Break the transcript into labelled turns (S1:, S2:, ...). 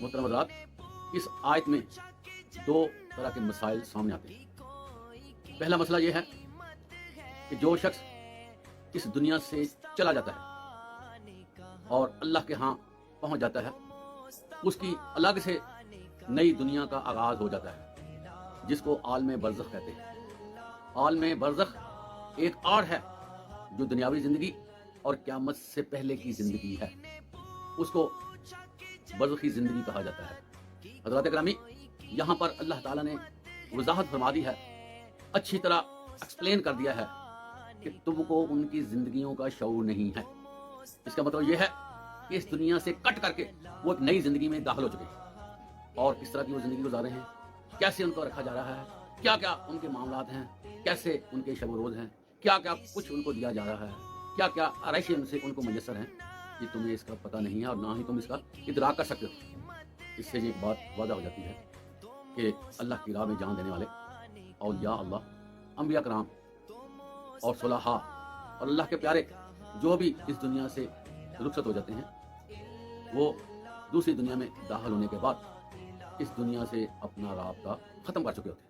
S1: محترم حضرات، اس آیت میں دو طرح کے مسائل سامنے آتے ہیں۔ پہلا مسئلہ یہ ہے کہ جو شخص اس دنیا سے چلا جاتا ہے اور اللہ کے ہاں پہنچ جاتا ہے، اس کی الگ سے نئی دنیا کا آغاز ہو جاتا ہے، جس کو عالم برزخ کہتے ہیں۔ عالم برزخ ایک آڑ ہے جو دنیاوی زندگی اور قیامت سے پہلے کی زندگی ہے، اس کو برزخی زندگی کہا جاتا ہے۔ حضرات اکرامی، یہاں پر اللہ تعالیٰ نے وضاحت فرما دی ہے، اچھی طرح ایکسپلین کر دیا ہے کہ تم کو ان کی زندگیوں کا شعور نہیں ہے۔ اس کا مطلب یہ ہے کہ اس دنیا سے کٹ کر کے وہ ایک نئی زندگی میں داخل ہو چکے ہیں، اور کس طرح کی وہ زندگی گزار رہے ہیں، کیسے ان کو رکھا جا رہا ہے، کیا کیا ان کے معاملات ہیں، کیسے ان کے شب و روز ہیں، کیا کیا کچھ ان کو دیا جا رہا ہے، کیا کیا آرائشیں ان سے ان کو میسر ہیں، یہ تمہیں اس کا پتہ نہیں ہے اور نہ ہی تم اس کا ادراک کر سکتے ہو۔ اس سے یہ بات واضح ہو جاتی ہے کہ اللہ کی راہ میں جان دینے والے اولیاء اللہ، انبیاء کرام اور صلحاء اور اللہ کے پیارے جو بھی اس دنیا سے رخصت ہو جاتے ہیں، وہ دوسری دنیا میں داخل ہونے کے بعد اس دنیا سے اپنا رابطہ ختم کر چکے ہوتے ہیں۔